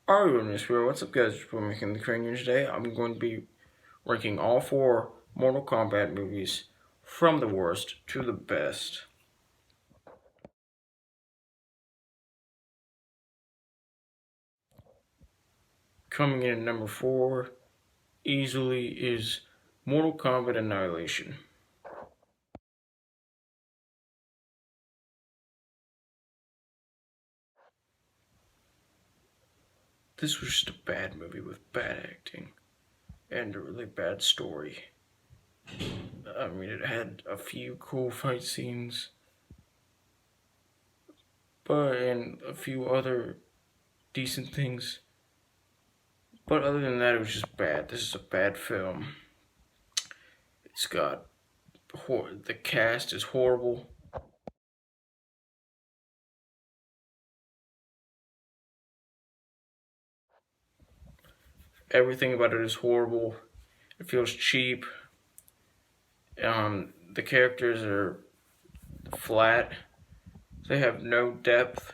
Alright, in this video, what's up guys, it's McKinley Crain here. Today I'm going to be ranking all four Mortal Kombat movies from the worst to the best. Coming in at number 4 easily is Mortal Kombat Annihilation. This was just a bad movie with bad acting and a really bad story. I mean, it had a few cool fight scenes, and a few other decent things. But other than that, it was just bad. This is a bad film. It's got the cast is horrible. Everything about it is horrible. It feels cheap. The characters are flat. They have no depth,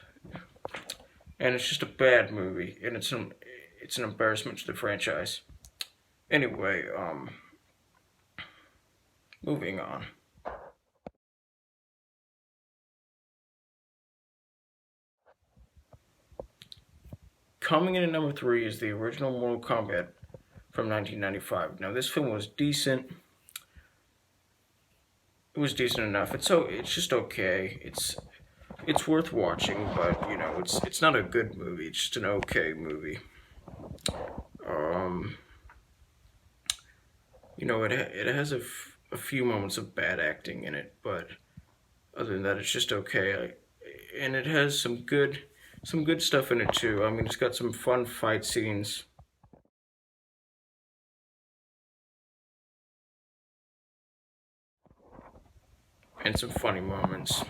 and it's just a bad movie. And it's an embarrassment to the franchise. Anyway, moving on. Coming in at number 3 is the original Mortal Kombat from 1995. Now, this film was decent. It was decent enough. It's just okay. It's worth watching, but you know, it's not a good movie. It's just an okay movie. You know, it has a few moments of bad acting in it, but other than that, it's just okay. And it has some good stuff in it too. I mean, it's got some fun fight scenes. And some funny moments.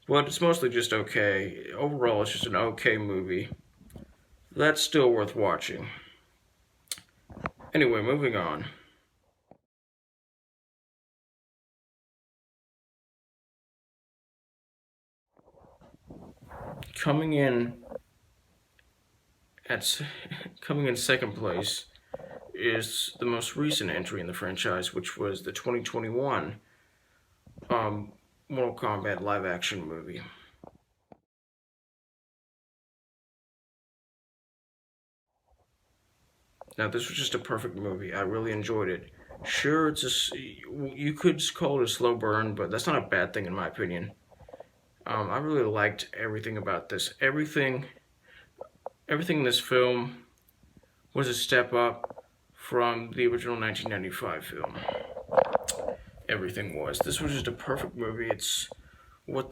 But it's mostly just okay. Overall, it's just an okay movie. That's still worth watching. Anyway, moving on. Coming in second place is the most recent entry in the franchise, which was the 2021 Mortal Kombat live action movie. Now, this was just a perfect movie. I really enjoyed it. Sure, you could call it a slow burn, but that's not a bad thing in my opinion. I really liked everything about this. Everything in this film was a step up from the original 1995 film. Everything was. This was just a perfect movie. It's what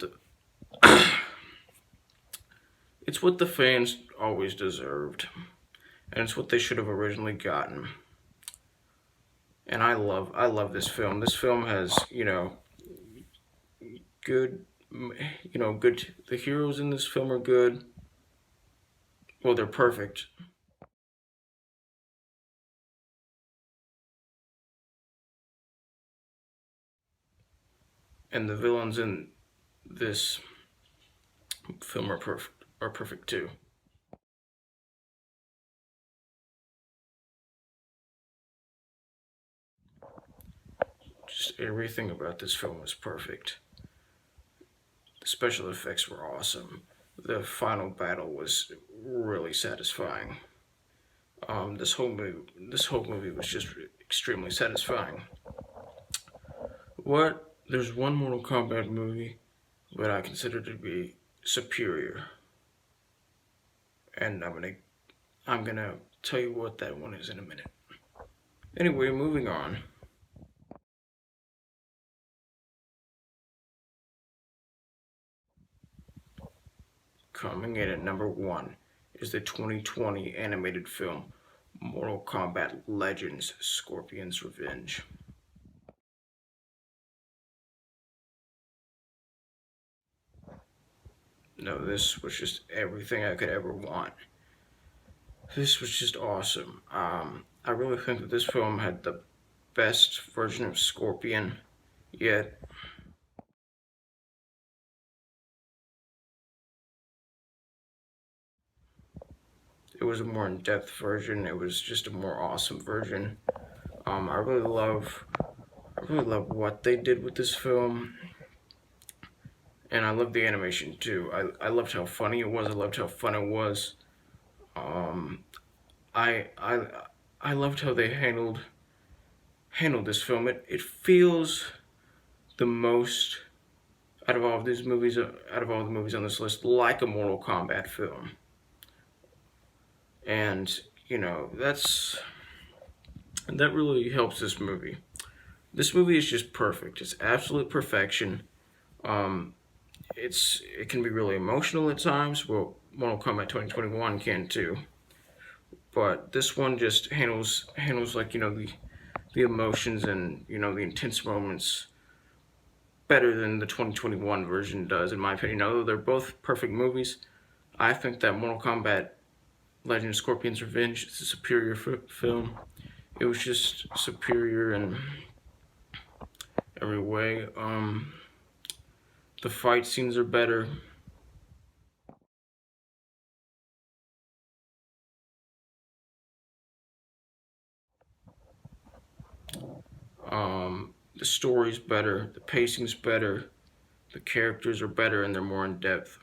the fans always deserved, and it's what they should have originally gotten. And I love this film. This film has, good, good. The heroes in this film are good. Well, they're perfect. And the villains in this film are perfect too. Just everything about this film was perfect. The special effects were awesome. The final battle was really satisfying. This whole movie was just extremely satisfying. There's one Mortal Kombat movie that I consider to be superior, and I'm gonna tell you what that one is in a minute. Anyway, moving on. Coming in at number 1 is the 2020 animated film Mortal Kombat Legends: Scorpion's Revenge. No, this was just everything I could ever want. This was just awesome. I really think that this film had the best version of Scorpion yet. It was a more in-depth version. It was just a more awesome version. I really love what they did with this film, and I love the animation too. I loved how funny it was. I loved how fun it was. Um, I I I loved how they handled this film. It feels the most out of all the movies on this list, like a Mortal Kombat film, and that really helps this movie. This movie is just perfect. It's absolute perfection. Um, it can be really emotional at times. Well, Mortal Kombat 2021 can too, but this one just handles like the emotions and the intense moments better than the 2021 version does, in my opinion. Although they're both perfect movies, I think that Mortal Kombat Legend of Scorpion's Revenge is a superior film. It was just superior in every way. The fight scenes are better. The story's better. The pacing's better. The characters are better and they're more in depth.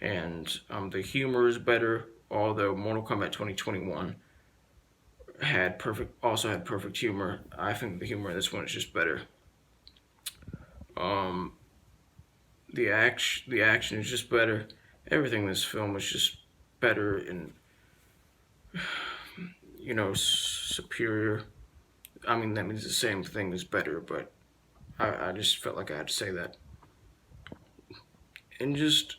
And the humor is better. Although Mortal Kombat 2021 also had perfect humor. I think the humor in this one is just better. Um, the action is just better. Everything in this film is just better and superior. I mean that means the same thing as better, but I just felt like I had to say that. And just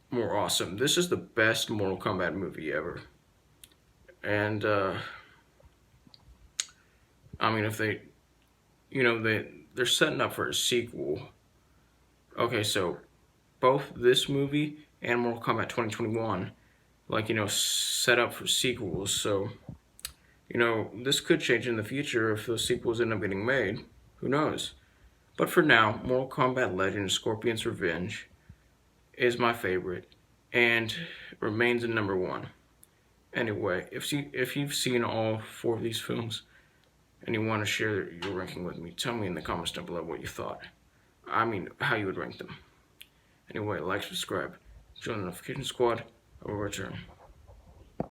more awesome. This is the best Mortal Kombat movie ever. And I mean if they're setting up for a sequel. Okay, so both this movie and Mortal Kombat 2021 set up for sequels. So this could change in the future if those sequels end up getting made. Who knows? But for now, Mortal Kombat Legend Scorpion's Revenge is my favorite and remains in number one. Anyway, if you've seen all four of these films and you want to share your ranking with me, tell me in the comments down below what you thought. I mean, how you would rank them. Anyway, like, subscribe, join the notification squad. I will return.